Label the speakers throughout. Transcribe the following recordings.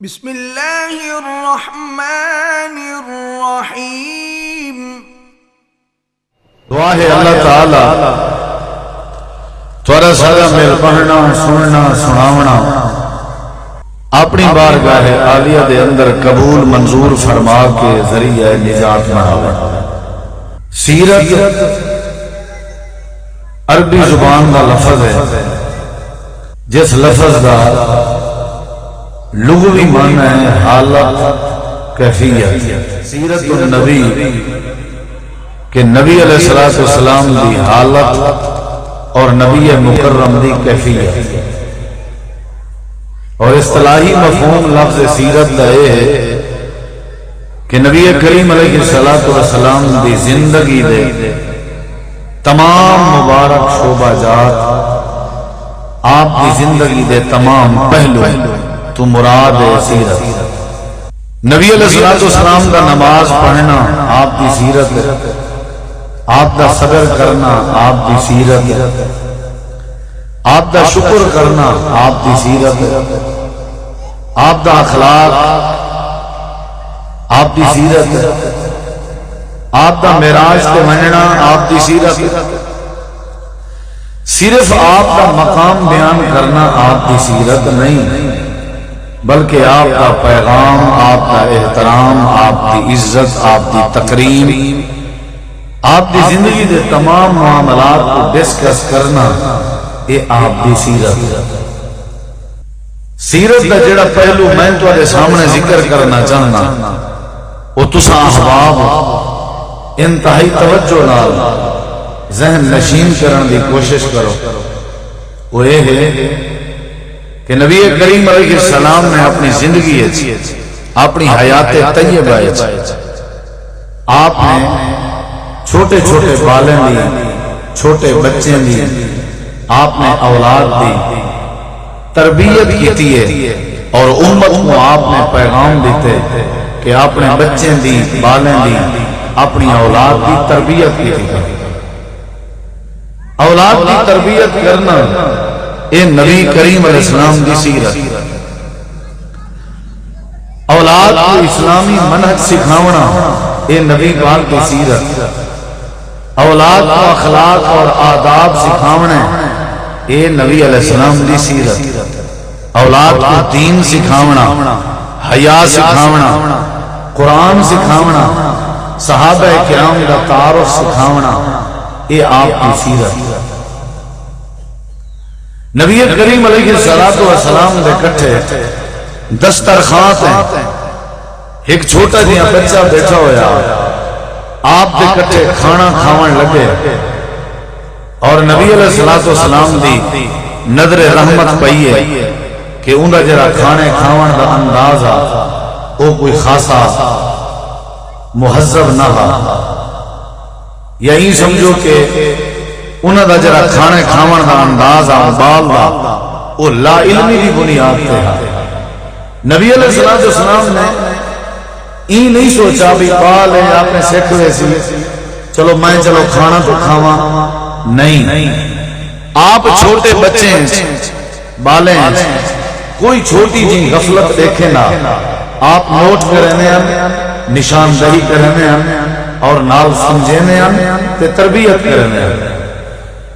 Speaker 1: بسم اللہ الرحمن الرحیم۔
Speaker 2: دعا ہے اللہ تعالی تھوڑا سارا میل پڑھنا سننا سناونا اپنی بارگاہ عالیہ دے اندر قبول منظور فرما کے ذریعہ نجات بناونا۔ سیرت عربی زبان کا لفظ ہے جس لفظ کا لغوی معنی ہے حالت کیفیت۔ سیرت النبی کہ نبی علیہ السلام دی حالت اور نبی مکرم دی کیفیت، اور اصطلاحی مفہوم لفظ سیرت دا یہ ہے کہ نبی کریم علیہ السلام دی زندگی دے تمام مبارک شعبہ جات، آپ دی زندگی دے تمام پہلو تو مراد ہے سیرت۔ نبی علیہ السلام کا نماز پڑھنا آپ کی سیرت ہے، آپ کا صبر کرنا آپ کی سیرت ہے، آپ کا شکر کرنا آپ کی سیرت ہے، آپ کا اخلاق آپ کی سیرت ہے، آپ کا معراج تے مننا آپ کی سیرت ہے۔ صرف آپ کا مقام بیان کرنا آپ کی سیرت نہیں، بلکہ آپ کا پیغام، آپ کا احترام، آپ کی عزت، آپ کی تکریم، آپ کی زندگی کے تمام معاملات کو ڈسکس کرنا یہ آپ کی سیرت۔ سیرت کا جڑا پہلو میں تمہارے سامنے ذکر کرنا چاہنا وہ تساں احباب انتہائی توجہ نال ذہن نشین کرنے کی کوشش کرو۔ وہ یہ ہے کہ نبی کریم علیہ السلام نے اپنی زندگی اپنی حیات طیبہ آپ نے چھوٹے چھوٹے بالیں دی، چھوٹے بچے دی، آپ نے اولاد دی تربیت کی ہے، اور امت کو آپ نے پیغام دیتے کہ اپنے بچے دی، بالیں دی، اپنی اولاد دی تربیت کی تھی۔ اولاد کی تربیت کرنا اے نبی کریم علیہ السلام کی سیرت۔ اولاد کو اسلامی منہج سکھاونا اے نبی پاک کی سیرت۔ اولاد کو اخلاق اور آداب سکھاونا اے نبی علیہ السلام کی سیرت۔ اولاد کو دین سکھاونا، حیا سکھاونا، قرآن سکھاونا، صحابہ کرام کا تعارف سکھاونا اے آپ کی سیرت۔ نبی کریم علیہ السلام دے کٹھے دسترخوان تے ایک چھوٹا جہا بچہ بیٹھا ہویا، آپ دے کٹھے کھانا کھاون لگے، اور نبی علیہ السلام دی نظر رحمت پئی ہے کہ انہا جرا کھانے کھاون دا انداز وہ کوئی خاصا مہذب نہ ہا، یہی سمجھو کہ انہاں دا جرا کھانے کھاون دا انداز بال دا وہ لا علمی دی بنیاد تے ہے۔ نبی علیہ السلام نے این نہیں سوچا بھی بال ہے آپ نے سیکھ ہوئے سی چلو میں چلو کھانا تو کھاواں، نہیں، آپ چھوٹے بچے ہیں، بالیں ہیں، کوئی چھوٹی جی غفلت دیکھے نہ آپ نوٹ کرنے ہیں، نشاندہی کرنے ہیں، اور نال سمجھنے ہیں تے تربیت کرنے ہیں۔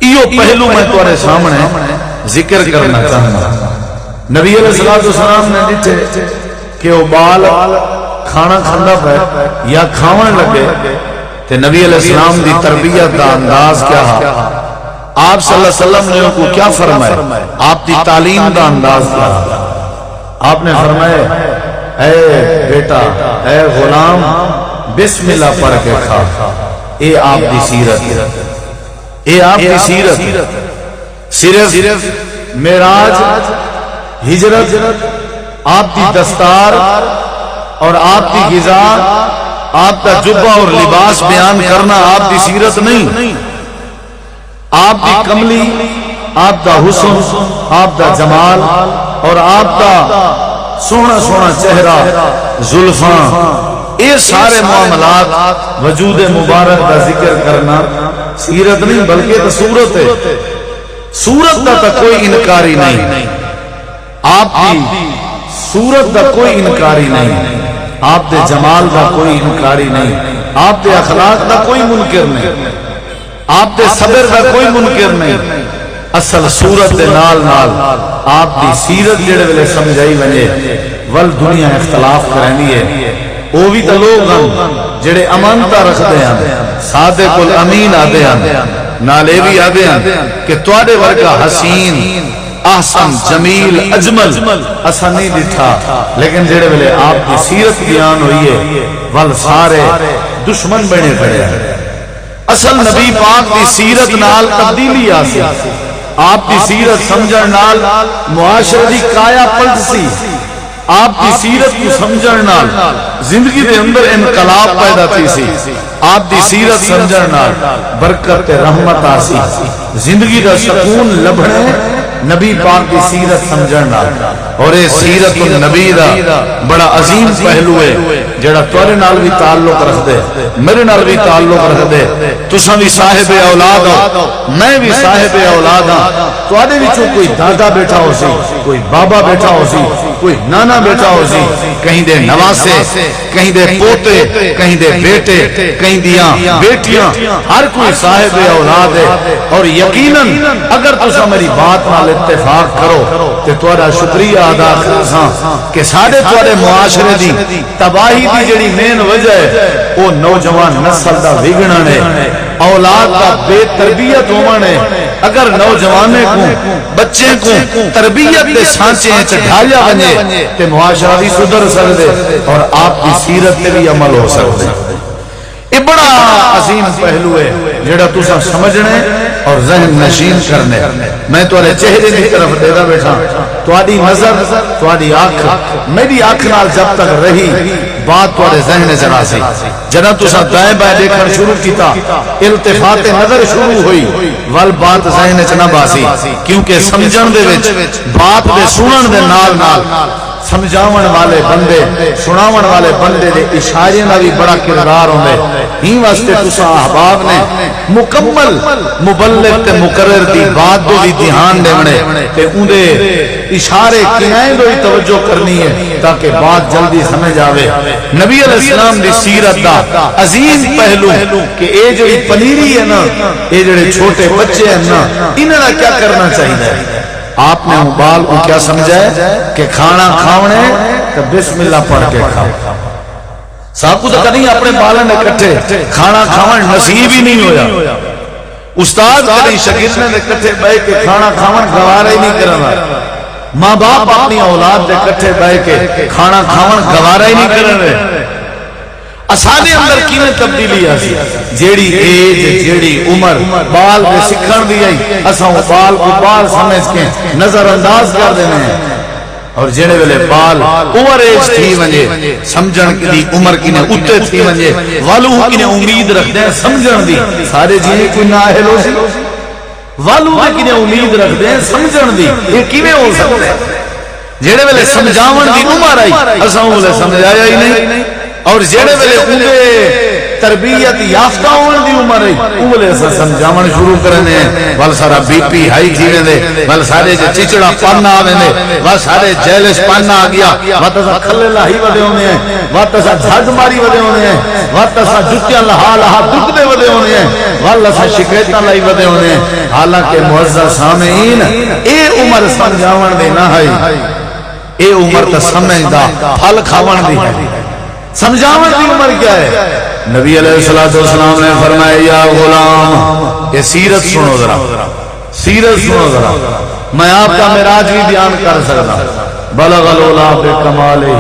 Speaker 2: یہ پہلو میں تمہارے سامنے ذکر کرنا چاہتا ہوں۔ نبی علیہ السلام نے دیتے کہ وہ بال کھانا کھانا پہ یا کھاون لگے تے نبی علیہ السلام دی تربیت دا انداز کیا ہے، آپ صلی اللہ علیہ وسلم نے ان کو کیا فرمایا، آپ دی تعلیم دا انداز کیا ہے۔ آپ نے فرمایا اے بیٹا، اے غلام، بسم اللہ پڑھ کے کھا، اے آپ دی سیرت، اے آپ کی سیرت۔ صرف معراج، ہجرت، آپ کی دستار اور آپ کی غذا، آپ کا جبہ اور لباس بیان کرنا آپ کی سیرت نہیں، آپ کی کملی، آپ کا حسن، آپ کا جمال اور آپ کا سونا سونا چہرہ، زلفاں، یہ سارے معاملات وجود مبارک کا ذکر کرنا سیرت نہیں بلکہ تو صورت ہے۔ صورت کا تو کوئی انکاری نہیں، آپ کی صورت دا کوئی انکاری نہیں، آپ دے جمال دا کوئی انکاری نہیں، آپ دے اخلاق دا کوئی منکر نہیں، آپ دے صبر دا کوئی منکر نہیں۔ اصل صورت دے نال نال آپ دی سیرت جڑے ویلے سمجھائی ونجے ول دنیا اختلاف کرنی ہے، وہ بھی تو لوگ ہیں جڑے امانتا رکھتے ہیں، صادق الامین آدھے ہیں، نالے بھی آدھے ہیں کہ تواڈے ورگا حسین احسن جمیل اجمل اسا نہیں دٹھا، لیکن جڑے ویلے آپ کی سیرت بیان ہوئی ہے ول سارے دشمن بنے کھڑے ہیں۔ اصل نبی پاک کی سیرت نال تبدیلی آسی، آپ کی سیرت سمجھن نال معاشرے دی کایا پلٹ سی، آپ کی سیرت کو سمجھن نال زندگی دے اندر انقلاب پیدا تھی سی، آپ دی سیرت سمجھن نال برکت رحمت آسی، زندگی دا سکون لبھنے نبی پاک کی سیرت سمجھن نال۔ اور یہ سیرت النبی دا بڑا عظیم پہلو ہے جڑا تورے نال بھی تعلق رکھ دے، میرے نال بھی تعلق رکھ دے۔ تساں بھی صاحب اولاد ہو، میں بھی صاحب اولاد ہاں، تواڈے وچوں کوئی دادا بیٹھا ہو سی، کوئی بابا بیٹھا ہو سی، کوئی نانا بیٹھا ہو سی، کہیں دے نواسے، کہیں دے پوتے، کہیں دے بیٹے، کہیں دیاں بیٹیاں، ہر کوئی صاحب اولاد ہے۔ اور یقیناً اگر تساں میری بات نال اتفاق کرو تے تواڈا شکریہ ادا کرساں کہ ساڈے تواڈے معاشرے دی تباہی دی جڑی مین وجہ ہے وہ نوجوان نسل دا بگڑن ہے، اولاد دا بے تربیت ہونا ہے۔ اگر نوجوانے کو بچے کو تربیت دے سانچے ہیں چڑھایا بنے تے معاشرہ بھی سدھر سکدے اور آپ کی سیرت تے بھی عمل ہو سکدے۔ یہ بڑا عظیم پہلو ہے جڑا تساں سمجھنے اور ذہن نشین کرنے۔ میں تواڈے چہرے دی طرف دیدا بیٹھا، تواڈی نظر، تواڈی آنکھ میری آنکھ نال جب تک رہی بات تواڈے ذہن وچ راسی، جنا تساں دائیں بائیں دیکھنا شروع کیتا التفات نظر شروع ہوئی ول بات ذہن وچ نہ باسی، کیونکہ سمجھن دے وچ بات دے سنن دے نال نال سمجھاون والے بندے، سناون والے بندے دے اشارے دا بھی بڑا کردار ہوندے۔ ہی واسطے تساں احباب نے مکمل مبلغ تے مقرر دی بات دے بھی دھیان دیونے تے اون دے اشارے کنائیں دے توجہ کرنی ہے تاکہ بات جلدی سمجھ آوے۔ نبی علیہ السلام دی سیرت دا عظیم پہلو کہ اے جو پنیری ہے نا، اے جڑے چھوٹے بچے ہیں نا، انہاں دا کیا کرنا چاہیے؟ آپ نے مبال کو کیا سمجھا ہے کہ کھانا کھاونے تو بسم اللہ پڑھ کے کھاؤ۔ صاحب کو تو کہیں اپنے بالن اکٹھے کھانا کھاون نصیب ہی نہیں ہویا۔ استاد کہیں شاگرد نے اکٹھے بیٹھ کے کھانا کھاون گوارا ہی نہیں کرنا۔ ماں باپ اپنی اولاد دے اکٹھے بیٹھ کے کھانا کھاون گوارا ہی نہیں کرنا۔ اسانے اندر کیویں تبدیلی آسی؟ جیڑی ایج، جیڑی عمر بال دے سکھن دی آئی، اساں بال کو بال سمجھ کے نظر انداز کر دینے ہیں۔ اور جیڑے ویلے بال اوور ایج تھی ونجے، سمجھن دی عمر کی نے اتے تھی ونجے، والو کی نے امید رکھ دیں سمجھن دی، سارے جینے کوئی نہ اہل ہو سی، والو کی نے امید رکھ دیں سمجھن دی، یہ کیویں ہو سکتے ہیں؟ جیڑے ویلے سمجھاون دی عمر آئی، اساں ویلے سمجھایا ہی نہیں، اور جیڑے ویلے اندے تربیت یافتہ ہونے دی عمر ہے اولے سے سمجھاون شروع کرنے ہیں ول سارا بی پی ہائی تھی دے ول سارے چچڑا پن آویں دے ول سارے جیلش پن آ گیا وت سا کھلے لاہی ودے ہونے ہیں وت سا جھگ ماری ودے ہونے ہیں وت سا جُتیاں لہا لہا دکھ دے ودے ہونے ہیں ول سا شکایتاں لائی ودے ہونے ہیں۔ حالانکہ معزز سامعین اے عمر سمجھاون دی نہ ہے، اے عمر تے سمجھ دا پھل کھاون دی ہے۔ سمجھاون دی عمر کیا ہے؟ نبی علیہ السلام نے فرمایا یا غلام، یہ سیرت سنو ذرا، سیرت سنو ذرا، میں آپ کا معراج بھی بیان کر سکتا، بلغ العلا بکمالہ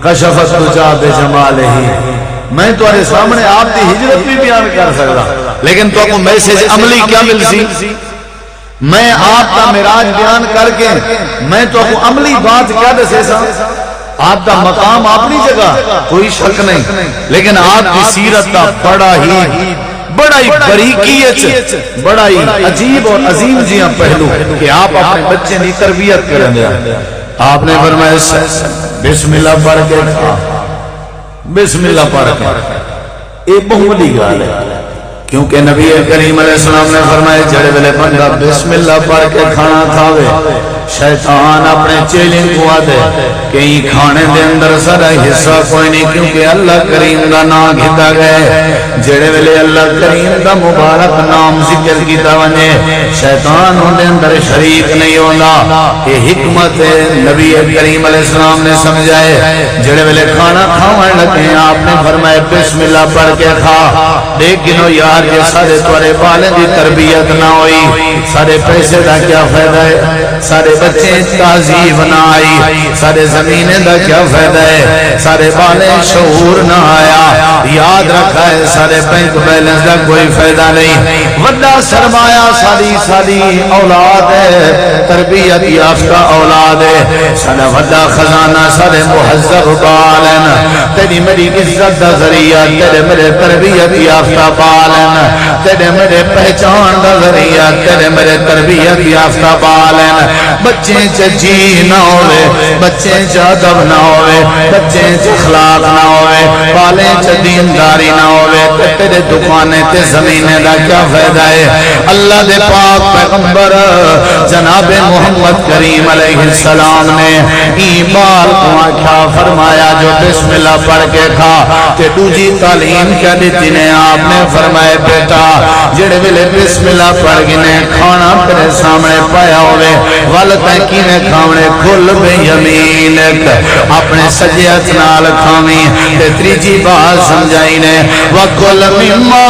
Speaker 2: کشف الدجا بجمالہ، میں تمہارے سامنے آپ کی ہجرت بھی بیان کر سکتا، لیکن تو کو میسج عملی کیا مل سی؟ میں آپ کا معراج بیان کر کے میں تو کو عملی بات کیا دسے سا؟ آپ کا مقام اپنی جگہ کوئی شک نہیں، لیکن آپ کی سیرت کا بڑا ہی باریکیت، بڑا ہی عجیب اور عظیم جیاں پہلو کہ آپ اپنے بچے کی تربیت کریں گے۔ آپ نے فرمایا بسم اللہ پڑھ کے کھا، بسم اللہ پڑھ کے، یہ بہت بڑی گل ہے۔ کیونکہ نبی کریم علیہ السلام نے فرمایا جڑے ویلے بندہ بسم اللہ پڑھ کے کھانا کھاوے شیطان اپنے چیلنگ کو آدے کہ یہ کھانے دے اندر سارا حصہ کوئی نہیں، کیونکہ اللہ کریم دا نام گھتا گئے جڑے ویلے اللہ کریم دا مبارک نام ذکر کیتا ونے شیطان ان دے اندر شریک نہیں ہونا۔ یہ حکمت نبی کریم علیہ السلام نے سمجھائے جڑے ویلے کھانا کھاونے لگے آپ نے فرمایا بسم اللہ پڑھ کے کھا، لیکنو یار یہ سارے توارے بالیں دی تربیت نہ ہوئی سارے پیسے دا کیا فائدہ ہے، سارے بچے تہذیب نہ آئی، سارے زمینیں دا کیا فائدہ ہے، سارے بالیں شعور نہ آیا، یاد رکھا ہے سارے بینک بیلنس دا کوئی فائدہ نہیں۔ وڈا سرمایہ ساری اولاد ہے، تربیت یافتہ اولاد ہے، سارا وڈا خزانہ سارے مہذب بالن، تیری میری عزت دا ذریعہ تیرے میرے تربیت یافتہ بالن، تیرے میرے پہچان دا ذریعہ تیرے میرے تربیت یافتہ بالن۔ بچے جی نہ ہوئے، بچے ادب نہ ہوئے، بچے اخلاق نہ ہوئے، بالیں دینداری نہ ہوئے، تیرے دکانے تے زمینے دا کیا فائدہ ہے۔ اللہ دے پاک پیغمبر جناب محمد کریم علیہ السلام نے ایمان کو آکھا فرمایا جو بسم اللہ پڑھ کے کھا تے دوجی تعلیم کیا دیتی نے آپ نے فرمایا بیٹا جڑے ویلے بسم اللہ پڑھ گنے کھانا تیرے سامنے پایا ہوئے والتیں کینے کھاونے کھل بے یمینک اپنے سجیت نال کھاویں تے تریجی بات سمجھائی نے وَكُلْ مِمَّا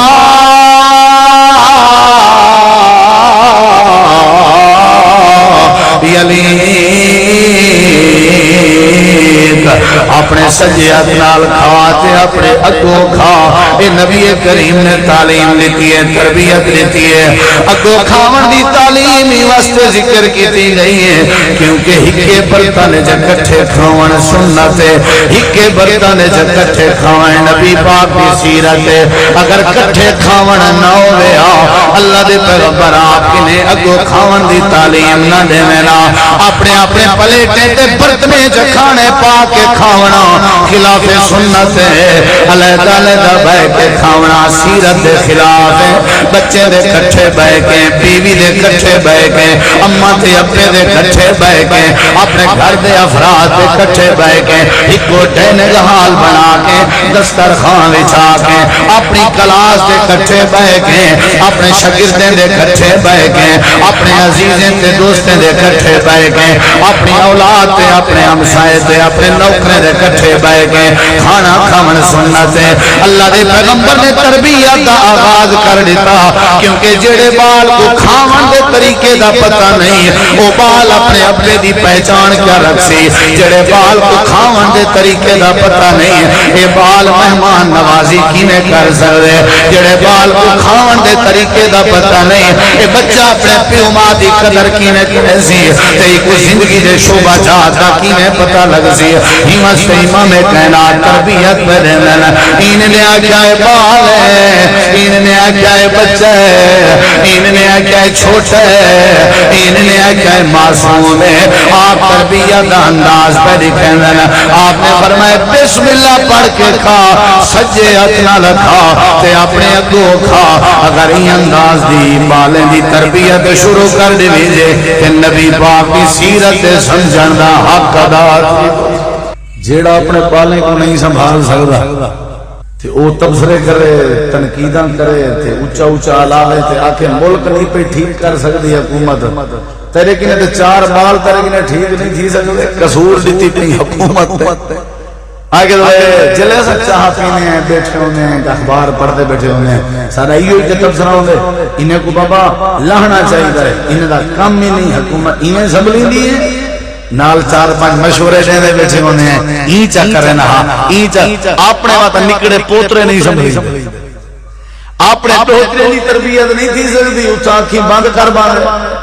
Speaker 2: اپنے سجیت نال کھاتے اپنے اگوں کھا۔ اے نبی کریم نے تعلیم لیتی ہے، تربیت لیتی ہے، اگوں کھاون دی تعلیم ہی واسطے ذکر کیتی گئی ہے کیونکہ ہکے برتن جکٹھے کھاون سنت ہے، ہکے برتن جکٹھے کھاون نبی پاک دی سیرت ہے۔ اگر کٹھے کھاون نہ ہوئے اللہ دے پیغمبر آپ کنے اگوں کھاون دی تعلیم نہ دے نا اپنے پلیٹیں تے برتنے جکھانے پا کے کھاونا خلاف سنت ہے، علیحدہ علیحدہ بہ کے کھاونا سیرت دے خلاف ہے۔ بچے دے کٹھے بہ کے، بیوی دے کٹھے بہ کے، اماں تے ابے دے کٹھے بہ کے، اپنے گھر دے افراد دے کٹھے بہ کے ایکو ڈینگ حال بنا کے دسترخوان بچھا کے اپنی کلاس دے کٹھے بہ کے، اپنے شاگردیں دے کٹھے بہ کے، اپنے عزیزیں تے دوستیں دے کٹھے بہ کے، اپنی اولاد تے اپنے ہمسائے تے اپنے نوکرے دے کٹھے بہ کے کھانا کھاون سنت ہے۔ اللہ دے پیغمبر نے تربیت دا آغاز کر دیتا کیونکہ جڑے بال کو کھاون دے طریقے دا پتہ نہیں وہ بال اپنے ابے دی پہچان کیا رکھ سی، جڑے بال کو کھاون دے طریقے دا پتہ نہیں اے بال مہمان نوازی کینے کر سکدے، جڑے بال کو کھاون دے طریقے دا پتہ نہیں اے بچہ اپنے پیو ماں دی قدر کینے کرے سی تے کو زندگی دے شعبہ جات دا کینے پتہ لگ سی۔ ہمت امام کائنات تربیت میں دین ان نے آکھیا ہے بال ہے، ان نے آکھیا ہے بچہ ہے، ان نے آکھیا ہے چھوٹا ہے، ان نے آکھیا ہے معصوم ہے۔ آپ تربیت دا انداز پہ دکھیں آپ نے فرمایا بسم اللہ پڑھ کے کھا، سجے ہاتھ نال کھا تے اپنے اگوں کھا۔ اگر یہ انداز دی بالیں دی تربیت شروع کر دی ویجے کہ نبی پاک کی سیرت سمجھن دا حق ادا جیڑا اپنے بالیں کو نہیں سنبھال سکتا تے او تبصرے کرے تنقیداں کرے تے اونچا اونچا علاوے تے آکھے ملک نہیں پہ ٹھیک کر سکتی حکومت تیرے کنے تے چار بال تیرے کنے ٹھیک نہیں تھی سکتے، قصور دیتی پئی حکومت آگے جلے سے چاہ پینے ہیں بیٹھے ہونے ہیں اخبار پڑھتے بیٹھے ہونے ہیں سارا ایو کے تبصرہ ہونے انہیں کو بابا لاہنا چاہیے انہیں دا کم ہی نہیں حکومت انہیں سنبھلی دی ہے نال چار پانچ مشورے دینے بیٹھے ہونے ہیں اینچا کرے نہ اینچا اپنے وقت نکڑے پوترے نہیں سنبھلی اپنے پوترے نہیں تربیت نہیں تھی سکتی اچھا آنکھیں بند کر باندھے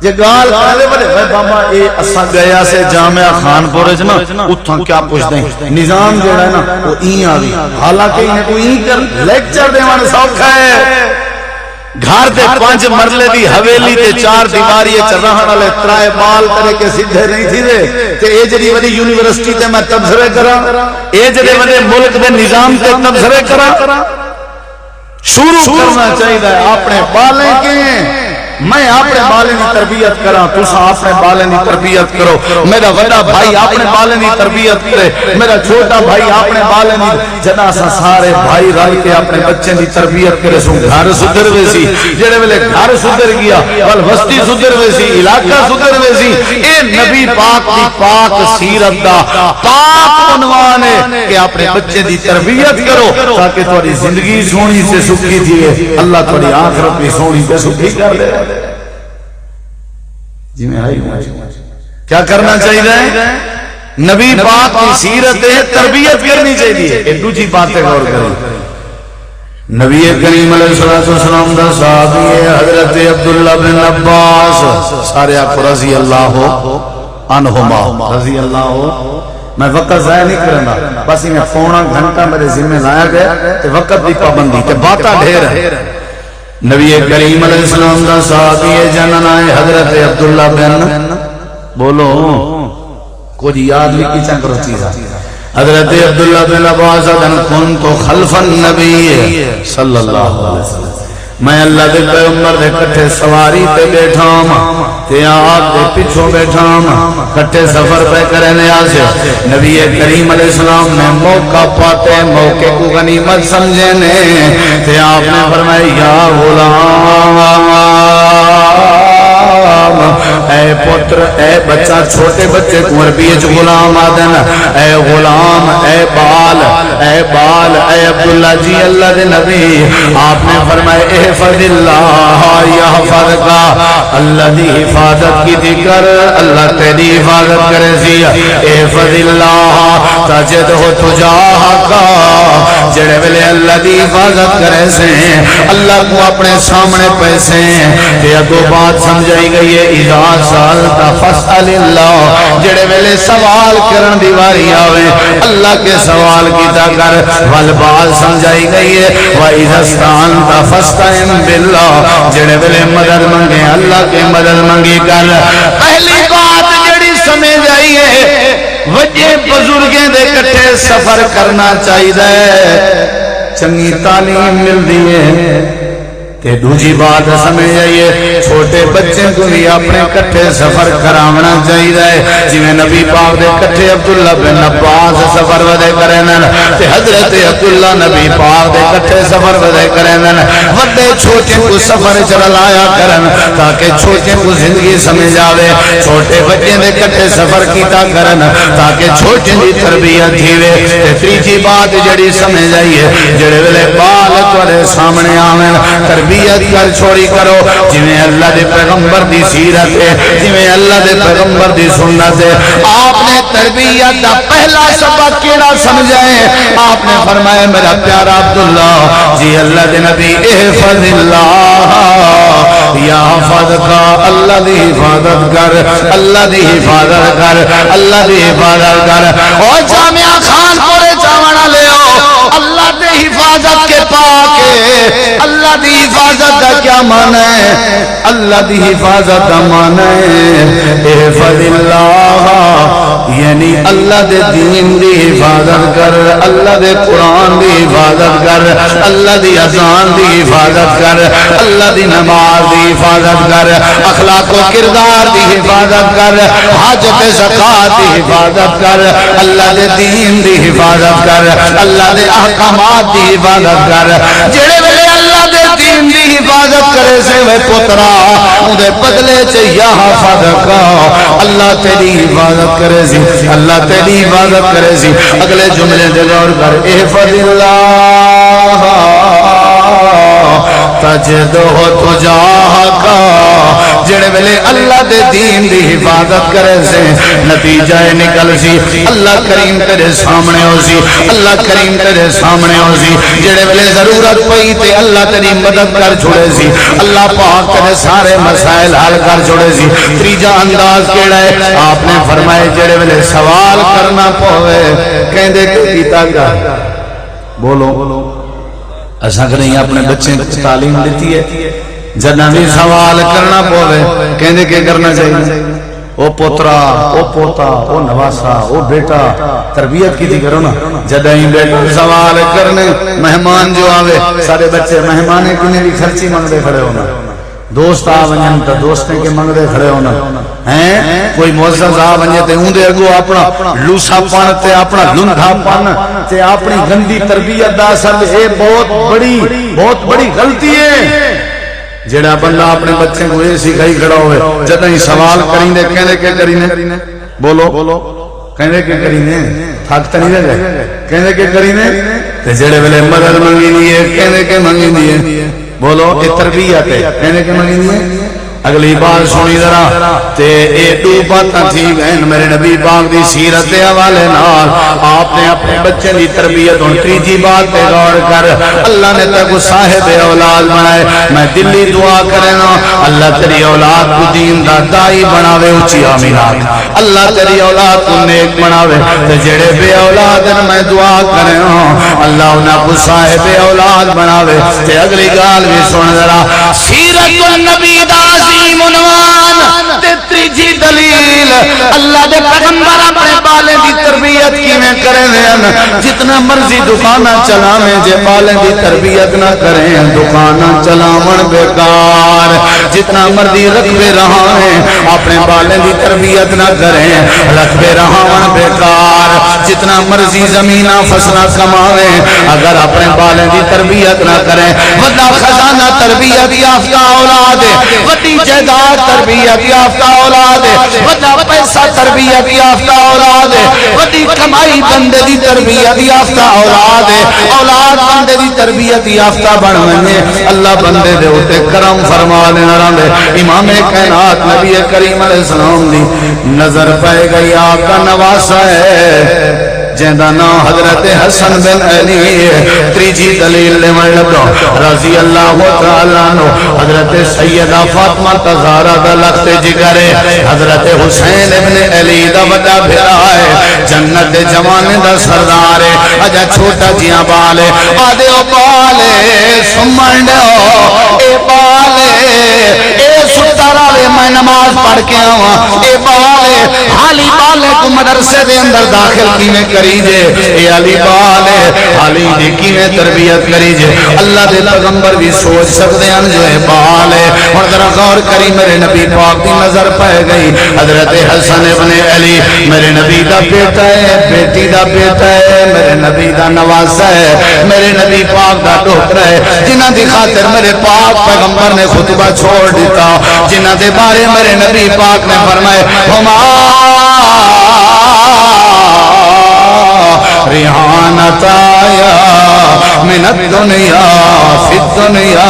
Speaker 2: یہ گال کھالے بڑے بابا اے اسا گیا سے جامعہ خانپور ہے نا اتھاں کیا پوچھ دیں نظام جوڑا ہے نا وہ این آگئی حالانکہ انہیں کوئی این کر لیکچر دے مانے سوکھا ہے گھر دے 5 مرلے دی حویلی تے 4 دیواری چرہن والے ترائے بال کرے کے سدھے نہیں تھی دے تے اے جڑی وڈی یونیورسٹی تے میں تبصرے کراں اے جڑے وڈے ملک دے نظام تے تبصرے کراں شروع کرنا چاہیے اپنے بالیں کے میں اپنے بالیں کی تربیت کراں تسا اپنے بالیں کی تربیت کرو میرا بڑا بھائی اپنے بالیں کی تربیت کرے میرا چھوٹا بھائی اپنے بالیں کی جنا سا سارے بھائی رل کے اپنے بچے کی تربیت کرے سو گھر سدھر ویسی جڑے ویلے گھر سدھر گیا ول بستی سدھر ویسی علاقہ سدھر ویسی اے نبی پاک دی پاک سیرت دا پاک عنوان ہے کہ اپنے بچے دی تربیت کرو تاکہ تمہاری زندگی سونی سے سکھی تھی اللہ تمہاری آخرت بھی سونی سے سکھی کر دے جی میں کیا کرنا چاہیے نبی پاک کی سیرت تربیت کرنی چاہیے ایک دوسری باتیں غور کریں نبی کریم علیہ الصلوۃ والسلام دا صحابی حضرت عبداللہ بن عباس سارے آپ رضی اللہ عنہما رضی اللہ میں وقت ضائع نہیں کرنا بس میں پونا گھنٹہ میرے ذمہ لایا گیا کہ وقت دی پابندی تے باتاں ڈھیر ہے نبی کریم علیہ السلام دا صحابی جننا حضرت عبداللہ بن بولو کچھ یاد بھی کی چند کرو چیزا حضرت عبداللہ بن عباس دن کنت خلف النبی صلی اللہ علیہ وسلم میں اللہ دے پیغمبر دے کٹھے سواری تے بیٹھا ہوں تے آپ دے پیچھوں بیٹھا ہوں کٹھے سفر پہ کرنے آسے نبی کریم علیہ السلام نے موقع پاتے موقع کو غنیمت سمجھنے تے آپ نے فرمایا یا غلام اے پتر اے بچہ چھوٹے بچے کو عربیت غلام آدن اے غلام اے بال اے عبداللہ جی اللہ دے نبی آپ نے فرمائے احفظ اللہ یحفظ کا اللہ دی حفاظت کی ذکر اللہ تیری حفاظت کرے سی احفظ اللہ تجد ہو تجاہ کا جڑے ویلے اللہ دی حفاظت کرے سے اللہ کو اپنے سامنے پیسے تے اگو بات سمجھائی گئی ہے اذا سالتا فاسأل اللہ جڑے ویلے سوال کرن دی واری آوے اللہ کے سوال کیتا کر والبال سمجھائی گئی ہے وَإِذَا اسْتَعَنْتَ فَاسْتَعِنْ بِاللَّهِ جڑے ویلے مدد منگے اللہ کے مدد منگی کر پہلی بات جڑی سمجھ آئی ہے وجہ بزرگیں دے کٹھے سفر کرنا چاہیے چنگی تعلیم مل دیئے تے دوجی بات سمجھ آئیے چھوٹے بچے کو بھی اپنے کٹھے سفر کراونا چاہیے جی میں نبی پاک دے کٹھے عبداللہ بن عباس سفر ودے کرنن تے حضرت عبداللہ نبی پاک دے کٹھے سفر ودے کرنن وڈے چھوٹے کو سفر چلایا کرن تاکہ چھوٹے کو زندگی سمجھ آوے چھوٹے بچے دے کٹھے سفر کیتا کرن تاکہ چھوٹے دی تربیت تھیوے تے تیجی بات جڑی سمجھ آئیے جڑے ویلے بال تورے سامنے آویں تربیت کر چھوڑی کرو جویں اللہ دے پیغمبر دی سیرت ہے جویں اللہ دے پیغمبر دی سنت ہے آپ نے تربیت دا پہلا سبق کیڑا سمجھائے آپ نے فرمایا میرا پیارا عبداللہ جی اللہ دے نبی احفظ اللہ یا حفظ کا اللہ دی حفاظت کر اللہ دی حفاظت کر اللہ دی حفاظت کر اور جامعہ خان پورے چاوڑا لے اللہ دی حفاظت کے پاکے اللہ دی حفاظت کا کیا معنی ہے اللہ دی حفاظت کا معنی ہے احفظ اللہ یعنی اللہ دے دین دی حفاظت کر اللہ دے قرآن دی حفاظت کر اللہ دی اذان دی حفاظت کر اللہ دی نماز دی حفاظت کر اخلاق و کردار دی حفاظت کر حج تے زکات دی حفاظت کر اللہ دے دین دی حفاظت کر اللہ دے احکامات دی حفاظت کر جڑے ویلے اللہ دے دین دی حفاظت کرے سے وہ پترا اودے بدلے چ یا حفظ کا اللہ تیری حفاظت کرے سی اللہ تیری حفاظت کرے سی اگلے جملے دے غور کر احفظ اللہ تجدہ تجاہ کا جڑے ویلے اللہ دے دین دی حفاظت کرے سے نتیجہ نکل سی اللہ کریم تیرے سامنے ہو سی اللہ کریم تیرے سامنے ہو سی جڑے ویلے ضرورت پئی تے اللہ تیری مدد کر چھوڑے سی اللہ پاک تیرے سارے مسائل حل کر چھوڑے سی تیجا انداز کیڑا ہے آپ نے فرمائے جڑے ویلے سوال کرنا پوے کہندے کہ کیتا کر بولو ایسا کہ نہیں اپنے بچے کو تعلیم دیتی ہے جنہ بھی سوال کرنا پوے کہندے کہ کرنا چاہیے او پوترا او پوتا او نواسا او بیٹا تربیت کی دی کرو نا جدائیں بیٹا سوال کرنے مہمان جو آوے سارے بچے مہمانے کنے بھی خرچی منگ دے کھڑے ہونا دوست آ ونجن تا دوستیں کے منگ دے کھڑے ہونا ہیں کوئی معزز آ ونجے تے اون دے اگو اپنا لوسا پن تے اپنا لندھا پن تے اپنی گندی تربیت دا اثر اے بہت بڑی غلطی ہے جڑا بندہ اپنے بچے کو یہ سکھائی کھڑا ہوئے جدیں سوال کریں دے کہنے کے کرینے بولو کہنے کے کرینے تھک تو نہیں رہے کہنے کے کرینے تے جڑے ویلے مدد منگی نہیں ہے کہنے کے منگی نہیں ہے بولو یہ تربیت ہے کہنے کے منگی نہیں ہے اگلی بات سنی ذرا تے اے دو باتاں ٹھیک ہیں میرے نبی پاک دی سیرت دے حوالے نال آپ نے اپنے بچے دی تربیت ہن تیجی بات تے غور کر اللہ نے تے کو صاحب اولاد بنائے میں دلی دعا کرنا اللہ تیری اولاد کو دین دا دائی بناوے اونچی آمین اللہ تیری اولاد کو نیک بناوے تے جڑے بے اولاد ہیں میں دعا کرنا اللہ انہاں کو صاحب اولاد بناوے تے اگلی گال بھی سن ذرا سیرت النبی دا عظیم عنوان تے تیجی دلیل اللہ دے پیغمبر اپنے بالے دی تربیت کیویں کرے ہیں جتنا مرضی دکاناں چلاویں جے بالے دی تربیت نہ کریں دکاناں چلاون بیکار جتنا مرضی رقبے رہاویں اپنے بالے دی تربیت نہ کریں رقبے رہاون بیکار جتنا مرضی زمیناں فصلاں کماویں اگر اپنے بالے دی تربیت نہ کریں وڈا خزانہ تربیت یافتہ اولاد وڈی جائیداد تربیت یافتہ اولاد وڈا پیسہ تربیت یافتہ اولاد وڈی کمائی بندے دی تربیت یافتہ اولاد بندے دی تربیت یافتہ بن ونے اللہ بندے دے اوتے کرم فرما دینا رہندے امام کائنات نبی کریم علیہ السلام دی نظر پے گئی آپ کا نواسا ہے جہاں نام حضرت حسن بن علی تیجی دلیل لیون لگا رضی اللہ تعالیٰ عنہ حضرت سیدہ فاطمہ تزارہ دا لخت جگر حضرت حسین بن علی دا وڈا بھرا ہے جنت جوانے دا سردار اجا چھوٹا جیاں بالے آدھے او بالے سمنڈو اے بالے اے ستراوے میں نماز پڑھ کے آواں اے بالے حالی بالے کو مدرسے دے اندر داخل کیویں کری جے اے علی بالے حالی دی کیویں تربیت کری جے اللہ دے پیغمبر بھی سوچ سکدے ہیں جو اے بالے ہن ذرا غور کری میرے نبی پاک دی نظر پے گئی حضرت حسن ابن علی میرے نبی دا بیٹا ہے بیٹی دا بیٹا ہے میرے نبی دا نواسا ہے میرے نبی پاک دا ڈوکرا ہے جنہاں دی خاطر میرے پاک پیغمبر نے خطبہ چھوڑ دیتا جنہاں دے بارے میرے نبی پاک نے فرمائے ہما ریحانتا یا من الدنیا فی الدنیا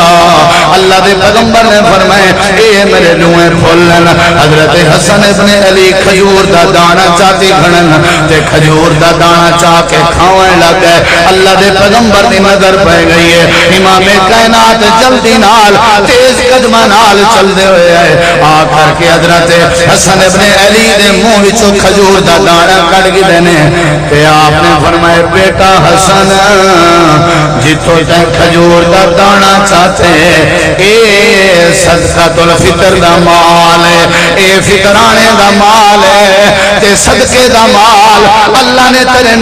Speaker 2: اللہ دے پیغمبر نے فرمائے اے میرے نوے پھولن حضرت حسن ابن علی کھجور دا دانا چاہتی گھنن تے کھجور دا دانا چاہ کے کھاویں لگ گئے اللہ دے پیغمبر دی نظر پہ گئی ہے امام کائنات جلدی نال تیز قدمہ نال چل دے ہوئے ہے آ کر کے حضرت حسن ابن علی دے منہ وچوں کھجور دا دانا کٹ کے دینے تے آپ نے فرمائے بیٹا حسن جتوں تے کھجور دا دانا چاہتے اے صدقۃ الفطر دا مال ہے اے فطرانے دا مال ہے تے صدقے دا مال اللہ نے تیرے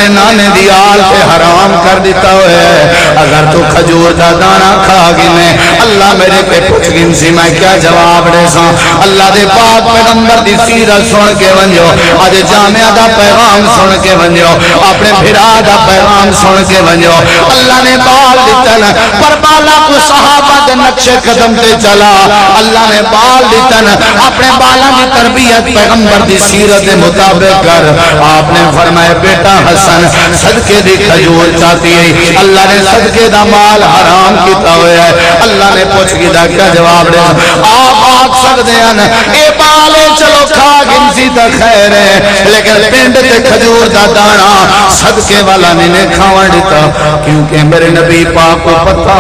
Speaker 2: نانے دی آل تے حرام کر دیتا ہے اگر تو کھجور دا دانا کھا گنے اللہ میرے کے پوچھ گن سی میں کیا جواب دے سا اللہ دے پاک پیغمبر دی سیرت سن کے ونجو اج جامعہ دا پیغام سن کے ونجو اپنے بھرا دا پیغام سن کے ونجو اللہ نے بال دیتن پر بالا کو صحابہ دے نقش قدم تے چلا اللہ نے بال دیتن اپنے بالا دی تربیت پیغمبر دی سیرت مطابق کر آپ نے فرمائے بیٹا حسن صدقے دی کھجور چاہتی ہے اللہ نے صدقے دا مال حرام کیتا ہوا ہے اللہ نے پوچھ گیا کیا جواب دے آپ آگ سکتے ہیں اے بالے چلو کھا گنسی تا خیر ہے لیکن پینڈ تے کھجور دا دانا صدقے والا نہیں کھاوان دیتا کیونکہ میرے نبی پاک کو پتا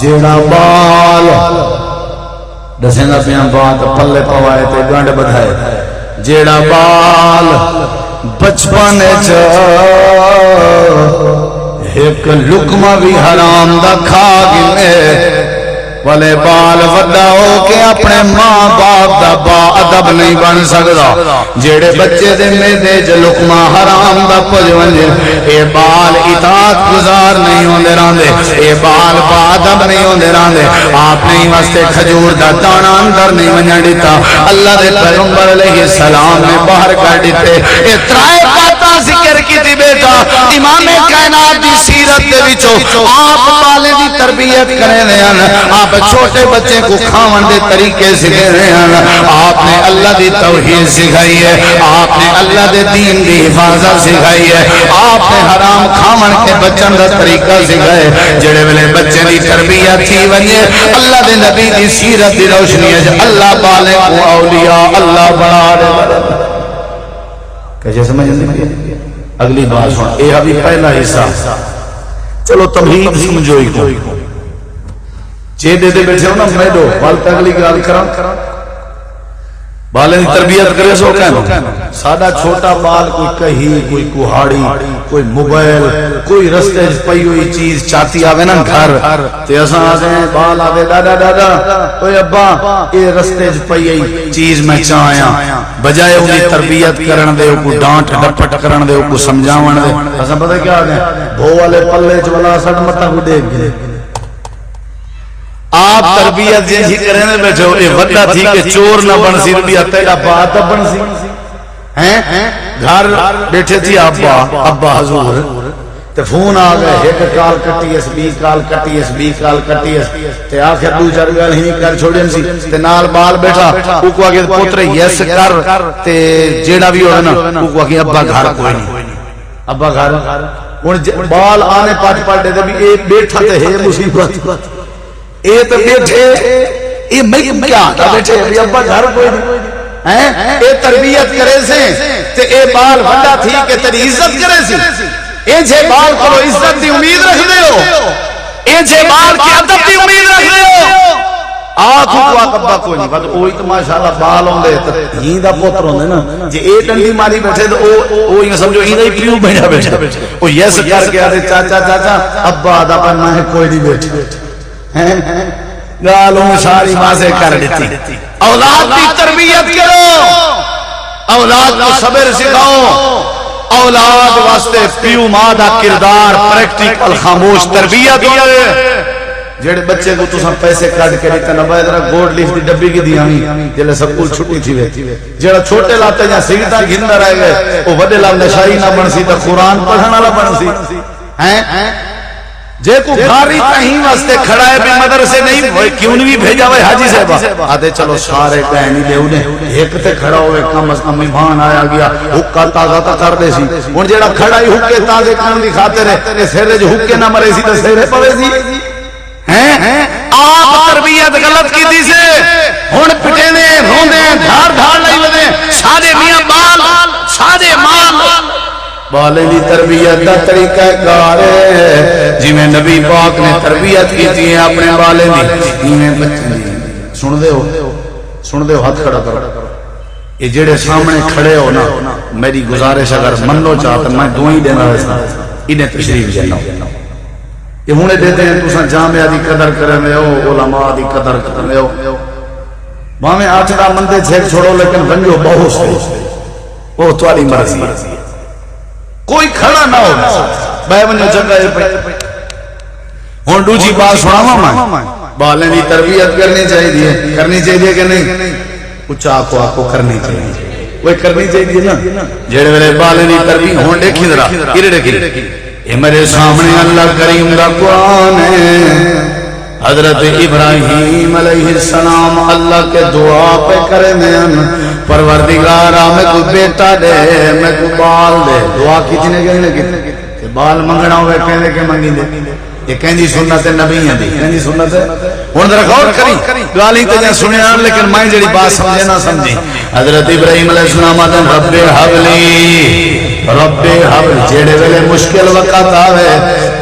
Speaker 2: جیڑا بال دسیں گا پیاں بات پلے پوائے تے گانڈ بدھائے جیڑا بال بچپانے ایک لکمہ بھی حرام دا کھا گنے والے بال وڈا ہو کے اپنے ماں باپ دا با ادب نہیں بن سکدا جیڑے بچے دے میدے چ لقمہ حرام دا پج ونجے اے بال اطاعت گزار نہیں ہوندے راندے اے بال با ادب نہیں ہوندے راندے آپ نے واسطے کھجور دا دانا اندر نہیں ونجن دیتا اللہ دے پیغمبر علیہ السلام نے باہر کر دیتے اے ترائے باتاں ذکر کیتی بیٹا امام کائنات دی سیرت دے وچوں آپ بالے دی تربیت کرے نے آپ چھوٹے بچے کو کھاون دے طریقے سکھے رہے ہیں آپ نے اللہ دی توحید سکھائی ہے آپ نے اللہ دے دین دی حفاظت سکھائی ہے آپ نے حرام کھاون کے بچن دا طریقہ سکھائے جڑے ویلے بچے دی تربیت تھی ونجے اللہ دے نبی دی سیرت دی روشنی ہے اللہ بالے کو اولیاء اللہ بنا دے کیسے سمجھ نہیں اگلی بات سن اے ابھی پہلا حصہ چلو تمہید سمجھو ہی کو جے دے بیٹھے ہو نا میڈو بال تے اگلی گل کراں بالیں دی تربیت کرے سو کہنو ساڈا چھوٹا بال کوئی کہی کوئی کوہاڑی کوئی موبائل کوئی رستے وچ پئی ہوئی چیز چاتی آوے نا گھر تے اساں آسیں بال آوے دادا دادا اوے ابا اے رستے وچ پئی ہوئی چیز میں چاہیاں بجائے اونی تربیت کرن دے کو ڈانٹ ڈپٹ کرن دے کو سمجھاون دے اساں پتہ کیا آگے بھو والے پلے چ ولا سٹ متا کو ڈیگ گئے آپ تربیت جی کریں بیٹھے ہو اے وڈا تھی کہ چور نہ بن سی ربیہ تیرا بات بن سی ہیں گھر بیٹھے تھی ابا حضور تے فون آ گئے ایک کال کٹی اس بی کال کٹی اس بی کال کٹی اس تے آخر دو چار گل ہی کر چھوڑن سی تے نال بال بیٹھا او کو اگے پوتر یس کر تے جیڑا بھی ہونا او کو اگے ابا گھر کوئی نہیں ابا گھر ہن بال آنے پٹ پٹ دے بھی اے بیٹھا تے ہے مصیبت اے تو بیٹھے اے میں کیا آتا بیٹھے ابھی ابا گھر کوئی نہیں اے تربیت کرے سے تے اے بال وڈا تھی کہ تیری عزت کرے سی اے جے بال کو عزت دی امید رکھ دے ہو اے جے بال کی ادب دی امید رکھ دے ہو آنکھوں کو ابا کوئی نہیں بات اوہی تو ماشاءاللہ بال ہوندے ہی دا پوتر ہوندے نا جے اے ڈنڈی ماری بیٹھے تو او یہ سمجھو ہی دا ہی پیو بھیجا بیٹھا او یس کر کے آتے چاچا چاچا ابا دا پر میں کوئی نہیں بیٹھے گالوں ساری واضح کر دیتی اولاد کی تربیت کرو اولاد کو صبر سکھاؤ اولاد واسطے پیو ماں دا کردار پریکٹیکل خاموش تربیت ہوئے جڑے بچے کو تو سب پیسے کاٹ کے دیتا نبا ادھر گوڑ لیف دی ڈبی کی دی ہمیں جلے سکول چھٹی تھی وے جڑا چھوٹے لاتے جہاں سیگتا گھندہ رہ گئے وہ بڑے لاب نشائی نہ بن سی تا قرآن پڑھنا نہ بن سی جے کو گھاری کہیں واسطے کھڑا ہے بھی مدرسے نہیں کیوں نہیں بھیجا ہوئے حاجی صاحبہ آدھے چلو سارے کہنی دے انہیں ایک تے کھڑا ہوئے کم از کم مہمان آیا گیا حکا تازہ تا کر دے سی ان جیڑا کھڑا ہی حکے تازے کان دی خاطر ہے سیرے جو حکے نہ مرے سی تو سیرے پڑے سی آپ تربیت غلط کی دی سے ہون پٹے نے روندے دھار دھار نہیں ودے سادے میاں بال سادے مال بالے دی تربیت دا طریقہ کار ہے جی میں نبی پاک نے تربیت کی تھی اپنے بالے دی میں بچے سن دے ہو ہاتھ کھڑا کرو یہ جڑے سامنے کھڑے ہو نا میری گزارش اگر منو چاہتا میں دعائیں دینا ویسا انہیں تشریف جانا یہ ہونے دیتے ہیں تو سن جامعہ دی قدر کرنے ہو علماء دی قدر کرنے ہو وہاں میں آٹھڑا مندے چھیک چھوڑو لیکن بنجو بہت سے وہ توالی مرضی کوئی کھڑا نہ ہو بے بنجو جگہ ہے ہون دوسری بات سناوا میں بالیں دی تربیت کرنی چاہیے کہ نہیں کچھ آکو کرنی چاہیے وہ کرنی چاہیے نا جڑے ویلے بالیں دی تربیت ہون دیکھی ذرا ادھر دیکھی یہ میرے سامنے اللہ کریم دا قرآن ہے حضرت ابراہیم علیہ السلام اللہ کے دعا پہ کرے میں پروردگارہ میں کوئی بیٹا دے میں کوئی بال دے دعا کتنے گئے کہ بال منگنا ہوئے کہنے کے منگی دے یہ کہنی سنت نبی ہیں دی کہنی سنت ہے ہون ذرا غور کری گالی تے جہاں سنے آن لیکن میں جڑی بات سمجھے نہ سمجھی حضرت ابراہیم علیہ السلام آدم رب حبلی جیڑے ویلے مشکل وقت آوے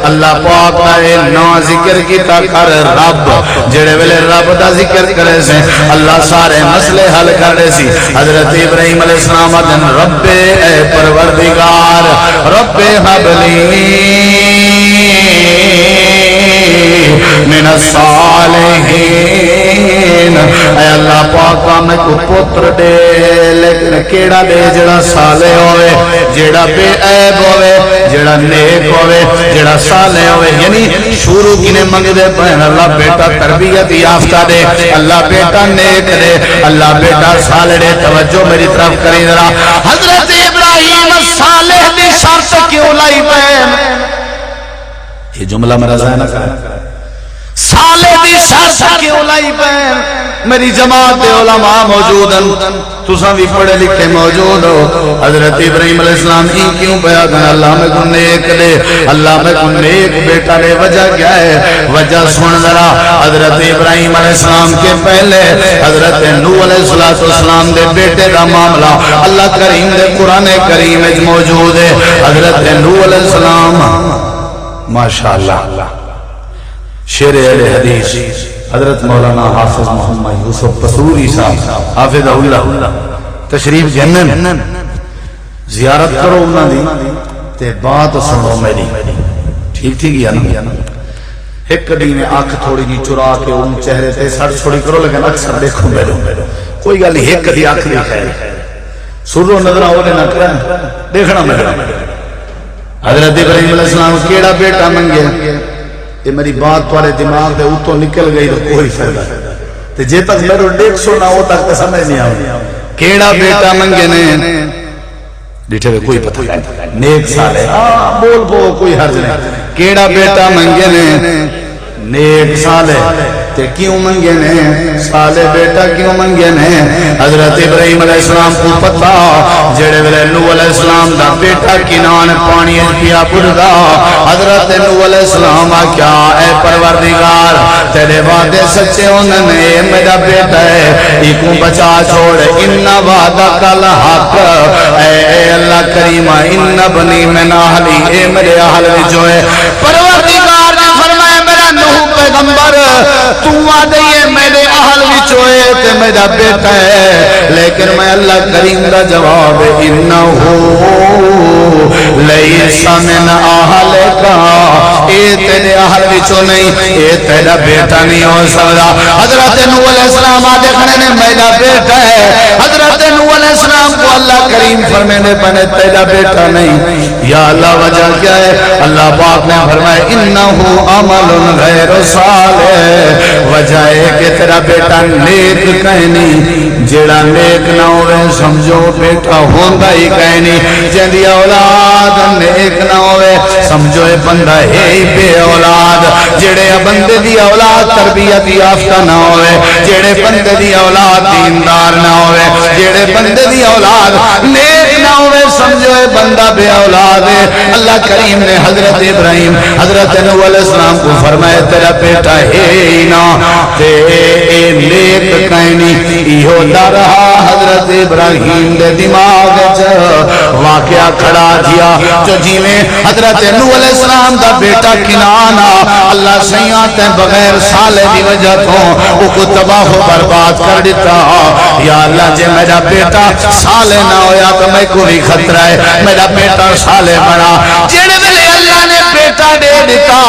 Speaker 2: اللہ پاک آئے نا ذکر کیتا کر رب جیڑے ویلے رب دا ذکر کرے سے اللہ سارے مسئلے حل کرے سی حضرت ابراہیم علیہ السلام آدم رب اے پروردگار رب حبلی من من الصالحین، اے اللہ پاکا میں کو پتر دے، لیکن کیڑا دے جڑا صالح ہوئے، جڑا بے عیب ہوئے، جڑا نیک ہوئے، جڑا صالح ہوئے. یعنی شروع کنے منگ دے پہن اللہ بیٹا تربیت یافتہ دے، اللہ بیٹا نیک دے، اللہ بیٹا صالح دے. توجہ میری طرف کریں ذرا. حضرت ابراہیم صالح دی شرط کیوں لائی پہن؟ یہ جملہ میرا ذہن ہے. صالح دی شرط کیوں لائی پہن؟ میری جماعت علماء موجود ہیں، تساں بھی پڑھے لکھے موجود ہو. حضرت ابراہیم علیہ السلام ہی کیوں پیا کہ اللہ میں کو نیک دے، اللہ میں کو نیک بیٹا دے. وجہ کیا ہے؟ وجہ سن ذرا. حضرت ابراہیم علیہ السلام کے پہلے حضرت نوح علیہ السلام دے بیٹے دا معاملہ اللہ کریم دے قرآن کریم وچ موجود ہے. حضرت نوح علیہ السلام ماشاءاللہ شیر اہل حدیث حضرت مولانا حافظ محمد یوسف پسوری صاحب حافظ اللہ تشریف جنن زیارت کرو انہاں دی تے بات سنو میری. ٹھیک ٹھیک ہے نا؟ ایک کڑی میں آنکھ تھوڑی جی چرا کے ان چہرے تے سڑ چھوڑی کرو، لیکن اکثر دیکھو میرے کوئی گل ایک کڑی آنکھ نہیں ہے سرو نظر آؤ نہ کریں دیکھنا میرے. حضرت ابراہیم علیہ السلام کیڑا بیٹا منگے؟ یہ میری بات تمہارے دماغ دے اوتوں نکل گئی تو کوئی فائدہ تے جے تک میرے 150 نہ ہو تک تے سمجھ نہیں آوی. کیڑا بیٹا منگے نے؟ ڈٹھے ہوئے کوئی پتہ نہیں. نیک صالح بول بو کوئی حرج نہیں. کیڑا بیٹا منگے نے؟ نیک صالح. تے کیوں منگے نے صالح بیٹا کیوں منگے نے؟ حضرت ابراہیم علیہ السلام کو پتا جڑے ویلے نوح علیہ السلام دا بیٹا کنان پانی پیا بڑھدا، حضرت نوح علیہ السلام کیا اے پروردگار تیرے وعدے سچے ہونے نے، میرا بیٹا ہے ایکو بچا چھوڑ، ان وعدک الحق، اے اللہ کریم ان بنی من اہلی، اے میرے اہل وچ ہوئے. پروردگار نے فرمایا میرا نوح پیغمبر تو آدھئے میرے اہل وچوئے تے میرا بیٹا ہے، لیکن میں اللہ کریم دا جواب انہو لیس من اہلکا، اے تیرے اہل وچو نہیں، اے تیرا بیٹا نہیں ہو سکتا. حضرت نوح علیہ السلام آدھے کھنے نے میرا بیٹا ہے. حضرت نوح علیہ السلام کو اللہ کریم فرمینے پنے تیرا بیٹا نہیں. یا اللہ وجہ کیا ہے؟ اللہ پاک نے فرمائے انہو عمل غیر صالح، وجہ ہے کہ تیرا بیٹا نیک کہنی، جیڑا نیک نہ ہوئے سمجھو بیٹا ہوندہ ہی کہنی، جیندی اولاد نیک نہ ہوئے سمجھو بندہ ہے بے اولاد. جیڑے بندے دی اولاد تربیت یافتہ نہ ہوئے، جیڑے بندے دی اولاد دیندار نہ ہوئے، جیڑے بندے دی اولاد نیک نہ ہوئے سمجھو بندہ بے اولاد ہے. اللہ کریم نے حضرت ابراہیم حضرت نوح علیہ السلام کو فرمایا تیرا بیٹا ہے نا تے اے نیک کہنی. ایہو ڈر حضرت ابراہیم دے دماغ وچ واقعہ کھڑا دیا جو جیویں حضرت نوح علیہ السلام دا بیٹا کنعان اللہ سیاں تے بغیر صالح دی وجہ تو او کو تباہ و برباد کر دیتا. یا اللہ جے میرا بیٹا صالح نہ ہویا تو میں کو بھی خطرہ ہے میرا بیٹا صالح بنا. جڑے ویلے اللہ نے بیٹا دے دیتا،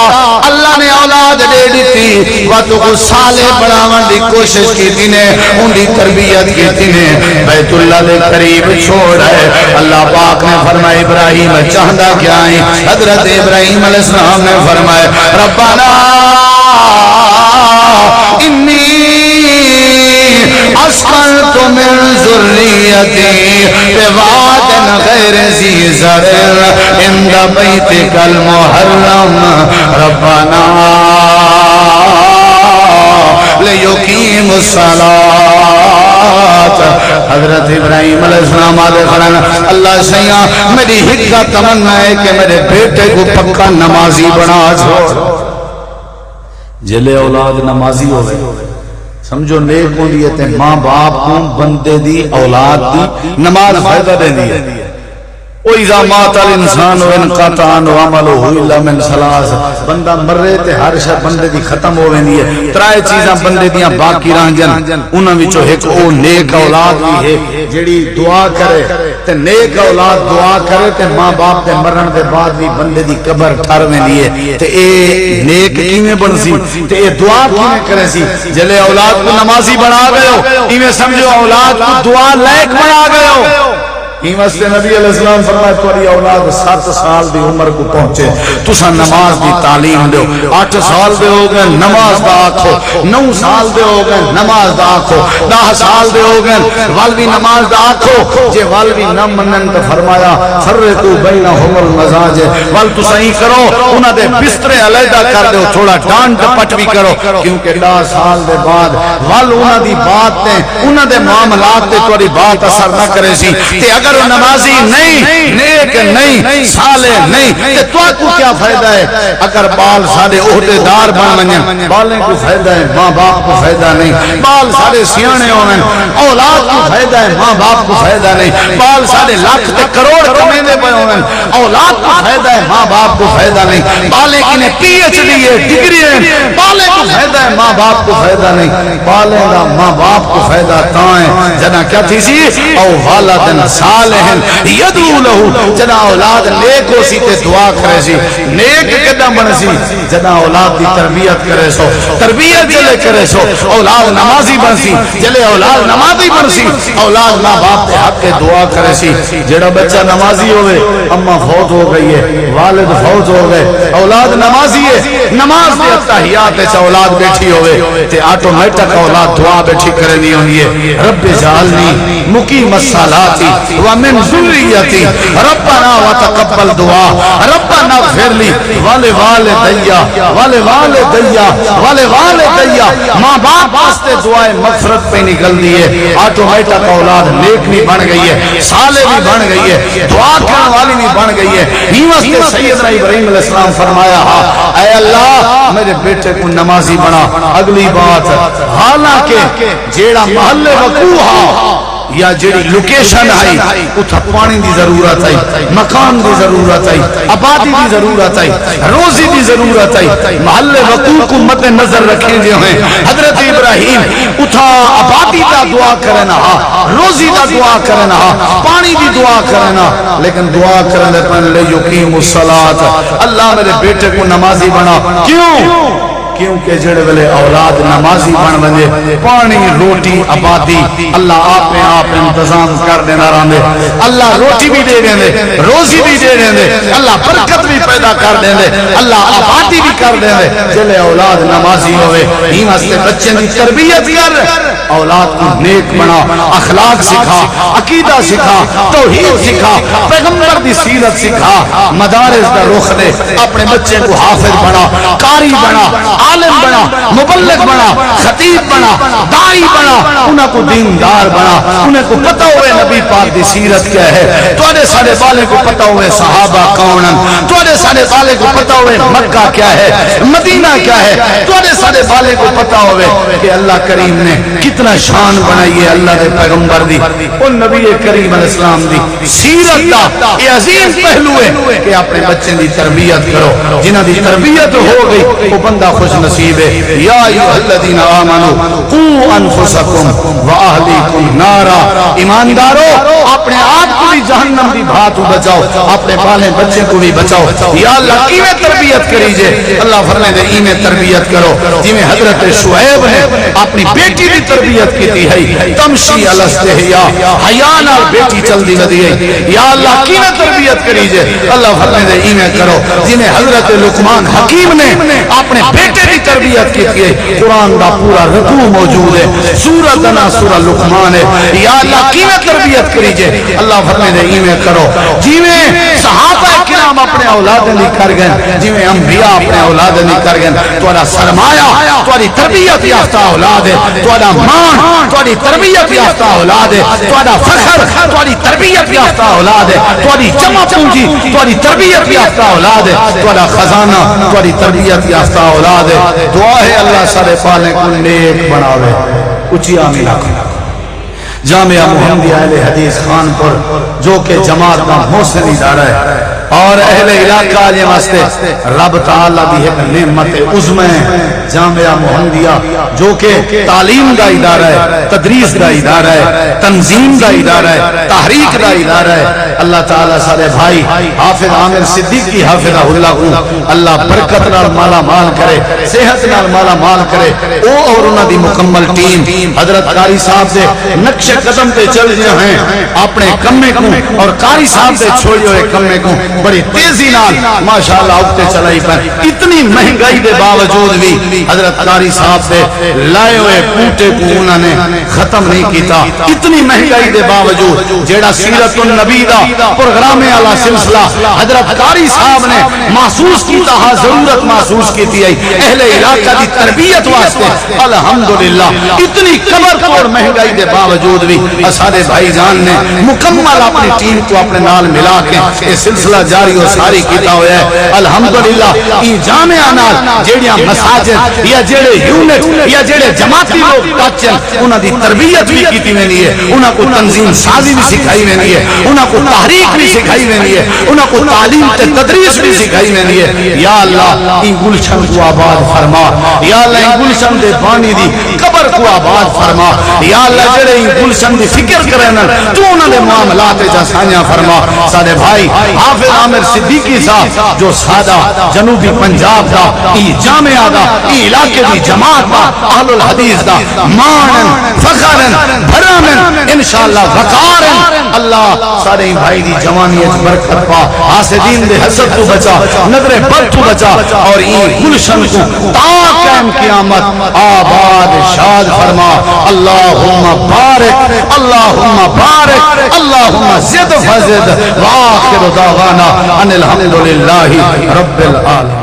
Speaker 2: اللہ نے اولاد دے دیتی، وقتوں کو صالح بڑھاون دی کوشش کی تھی نے، ان دی تربیت کی تھی نے، بیت اللہ دے قریب چھوڑ ہے. اللہ پاک نے فرمایا ابراہیم چاہندہ کیا ہے؟ حضرت ابراہیم علیہ السلام نے فرمایا ربنا انی اسکنت من ذریتی بواد غیر ذی زرع عند بیتک المحرم ربنا لیقیم الصلاۃ. حضرت ابراہیم علیہ السلام آدھے خلانا اللہ سیاں میری حقہ تمنا ہے کہ میرے بیٹے کو پکا نمازی بنا چھوڑ. جلے اولاد نمازی ہوئے سمجھو نیک ہوں دیئے تھے ماں باپ کو بندے دی اولاد دی نماز فائدہ دے دیئے. اذا مات الانسان وانقطع عنه عمله الا من ثلاث، بندہ مرے تے ہر شے بندے دی ختم ہو ویندی ہے، ترائے چیزاں بندے دیاں باقی رہ جان، انہاں وچوں ایک او نیک اولاد بھی ہے جیڑی دعا کرے تے نیک اولاد دعا کرے تے ماں باپ دے مرن دے بعد بھی بندے دی قبر ٹھر ویندی ہے، تے اے نیک کیویں بن سی تے اے دعا کیویں کرے سی؟ جلے اولاد کو نمازی بنا گئے ہو ایویں سمجھو اولاد کو دعا لائق بنا گئے ہو۔ واسطے نبی علیہ السلام فرمایا تمہاری اولاد 7 سال دی عمر کو پہنچے تساں نماز دی تعلیم دیو، 8 سال دے ہو گئے نماز دا آکھو، 9 سال دے ہو گئے نماز دا آکھو، 10 سال دے ہو گئے والوی نماز دا آکھو، جے والوی نہ منن تو فرمایا فرقوا بینہم المزاج، وال تساں ہی کرو انہاں دے بسترے علیحدہ کر دیو، تھوڑا ڈانٹ ڈپٹ بھی کرو، کیونکہ 10 سال دے بعد وال انہاں دی بات تے انہاں دے معاملات تے تہاڈی بات اثر نہ کرے سی، تے اگر نمازی نہیں، نیک نہیں، صالح نہیں تے تو کو کیا فائدہ ہے؟ اگر بال سارے عہدے دار بن ونجن بالیں کو فائدہ ہے، ماں باپ کو فائدہ نہیں، بال سارے سیانے ہون اولاد کو فائدہ ہے، ماں باپ کو فائدہ نہیں، بال سارے لاکھ تے کروڑ کمیندے پے ہون اولاد کو فائدہ ہے، ماں باپ کو فائدہ نہیں، بالیں کنے پی ایچ ڈی ہے، ڈگری ہے، بالیں کو فائدہ ہے، ماں باپ کو فائدہ نہیں، بالیں دا ماں باپ کو فائدہ تاں ہے جنا کیا تھی سی او والدن صالحن یدعو لہو، جنا اولاد نیک ہو سی تے دعا کرے سی، نیک کدا بن سی جنا اولاد دی تربیت کرے سو، تربیت جلے کرے سو اولاد نمازی بن سی، جلے اولاد نمازی بن سی اولاد ماں باپ دے حق دعا کرے سی۔ جڑا بچہ نمازی ہوئے اما فوت ہو گئی ہے، والد فوت ہو گئے، اولاد نمازی ہے، نماز دے تحیات وچ اولاد بیٹھی ہوئے تے آٹومیٹک اولاد دعا بیٹھی کرے نہیں ہوندی ہے، رب جعلنی مقیم الصلاۃ ومن ذریتی ربنا وتقبل دعا ربنا اغفر لی ولوالدیا ولوالدیا، ماں باپ واسطے دعائے مغفرت پہ نکل دی ہے، آٹومیٹک اولاد نیک بھی بن گئی ہے، صالح بھی بن گئی ہے، دعا کرنے والی بھی بن گئی ہے۔ ہی واسطے سیدنا ابراہیم علیہ السلام فرمایا اے اللہ میرے بیٹے کو نمازی بنا۔ اگلی بات، حالانکہ جیڑا محلے وقوع یا جڑی لوکیشن آئی اتھا پانی دی ضرورت آئی، مکان دی ضرورت آئی، آبادی دی ضرورت آئی، روزی دی ضرورت آئی، محل وقوع کو مد نظر رکھیں جو ہیں حضرت ابراہیم اتھا آبادی دا دعا کرنا، روزی دا دعا کرنا، پانی دی دعا کرنا، لیکن دعا کرنے پہنے لے یقیم الصلاۃ، اللہ میرے بیٹے کو نمازی بنا۔ کیوں؟ کیونکہ جڑے ویلے اولاد نمازی بن ونجے پانی روٹی آبادی اللہ آپ انتظام کر دینا رہندے، اللہ روٹی بھی دے دیں دے، روزی بھی دے دیں دے، اللہ برکت بھی پیدا کر دیں دے، اللہ آبادی بھی کر دیں دے۔ جلے اولاد نمازی ہوئے ہی واسطے بچے کی تربیت کر، اولاد کو نیک بنا، اخلاق سکھا، عقیدہ سکھا، توحید سکھا، پیغمبر دی سیرت سکھا، مدارس دا رخ دے، اپنے بچے کو حافظ بنا، قاری بنا، عالم بنا، مبلغ بنا، خطیب بنا، دائی بنا، انہاں کو دیندار بنا، انہیں کو پتہ ہوئے نبی پاک دی سیرت کیا ہے، توڑے سارے بالے کو پتہ ہوئے صحابہ کونن، توڑے سارے بالے کو پتہ ہوئے مکہ کیا ہے، مدینہ کیا ہے، توڑے سارے بالے کو پتہ ہوئے کہ اللہ کریم نے کتنا شان بنائی ہے اللہ دے پیغمبر دی، ان نبی کریم علیہ السلام دی سیرت دا یہ عظیم پہلو ہے کہ اپنے بچے دی تربیت کرو، جنہ دی تربیت ہو گئی وہ بندہ خوش نصیب ہے۔ یا ایھا الذین آمنوا قوا انفسکم واہلیکم نارا، ایماندارو اپنے آپ کو بھی جہنم دی بھات بچاؤ، اپنے بالے بچے کو بھی بچاؤ۔ یا اللہ کیویں تربیت کریجے؟ اللہ فرمائے ایویں تربیت کرو جویں حضرت شعیب نے اپنی بیٹی دی تربیت کی ہے، تمشی علی استحیاء، حیا نال بیٹی چل دی ودی ہے۔ یا اللہ کیویں تربیت کریجے؟ اللہ فرمائے ایویں کرو جویں حضرت لقمان حکیم نے اپنے بیٹے کی تربیت کی ہے۔ قرآن دا پورا رکوع موجود ہے، سورۃ نا سورہ لقمان ہے۔ یا اللہ کیویں تربیت کریجے؟ اللہ فرمائے ایویں کرو جویں صحابہ کرام اپنے اولاد نے کر گئے، جویں انبیاء اپنے اولاد نے کر گئے۔ تہاڈا سرمایہ تہاڈی تربیت یافتہ اولاد ہے، تہاڈا مان تہاڈی تربیت یافتہ اولاد ہے، تہاڈا فخر تہاڈی تربیت یافتہ اولاد ہے، تہاڈی جمع پونجی تہاڈی تربیت یافتہ اولاد ہے، تہاڈا خزانہ تہاڈی تربیت یافتہ اولاد ہے۔ دعا ہے اللہ سارے پالے کو نیک بناوے، اچھی آمین آکھو۔ جامعہ محمدیہ اہل حدیث خانپور جو کہ جماعت کا محسن ادارہ ہے اور اہل علاقہ یہ واسطے رب تعالیٰ دی ایک نعمت عظم ہے جامعہ محمدیہ جو کہ تعلیم دا ادارہ ہے، تدریس دا ادارہ ہے، تنظیم دا ادارہ ہے، تحریک دا ادارہ ہے۔ اللہ تعالیٰ سارے بھائی حافظ عامر صدیقی حافظہ اللہ کو اللہ برکت نال مالا مال کرے، صحت نال مالا مال کرے، او اور انہاں دی مکمل ٹیم حضرت قاری صاحب دے نقش قدم تے چل رہے ہیں اپنے کمے کو اور قاری صاحب دے چھوڑے ہوئے کمے کو بڑی تیزی نال ماشاءاللہ اٹھتے چلائی پر اتنی مہنگائی دے باوجود بھی حضرت قاری صاحب سے لائے ہوئے پوٹے کو انہوں نے ختم نہیں کیتا۔ اتنی مہنگائی دے باوجود جیڑا سیرت النبی دا پروگرام والا سلسلہ حضرت قاری صاحب نے محسوس کیتا ہاں ضرورت محسوس کیتی ہے اہل علاقہ دی تربیت واسطے الحمدللہ اتنی کمر توڑ مہنگائی دے باوجود بھی اسارے بھائی جان نے مکمل اپنی ٹیم کو اپنے نال ملا کے یہ سلسلہ جاری و ساری کیتا ہوا ہے الحمدللہ۔ ای جامعہ نال جیڑیاں مساجد یا جیڑے یونٹ یا جیڑے جماعتی لوگ کچن انہاں دی تربیت بھی کیتی وینی ہے، انہاں کو تنظیم سازی بھی سکھائی وینی ہے، انہاں کو تحریک بھی سکھائی وینی ہے، انہاں کو تعلیم تے تدریس بھی سکھائی وینی ہے۔ یا اللہ ای گلشن کو آباد فرما، یا اللہ ای گلشن دے بانی دی قبر کو آباد فرما، یا اللہ جڑے ای گلشن دی فکر کرن تو انہاں دے معاملات جا سانیاں فرما۔ سارے بھائی حافظ عامر صدیقی صاحب جو سادہ جنوبی پنجاب دا ای جامعہ دا ای علاقے دی جماعت دا اہل الحدیث دا مانن فخرن بھرامن انشاءاللہ وقارن اللہ سارے بھائی دی جوانیت برکت پا، حاسدین دے حسد تو بچا، نظر بد تو بچا اور ای گلشن کو تا قائم قیامت آباد شاد فرما۔ اللہم بارک اللہم بارک اللہم زد فزد وآخر دعوانا ان الحمدللہ رب العالمین۔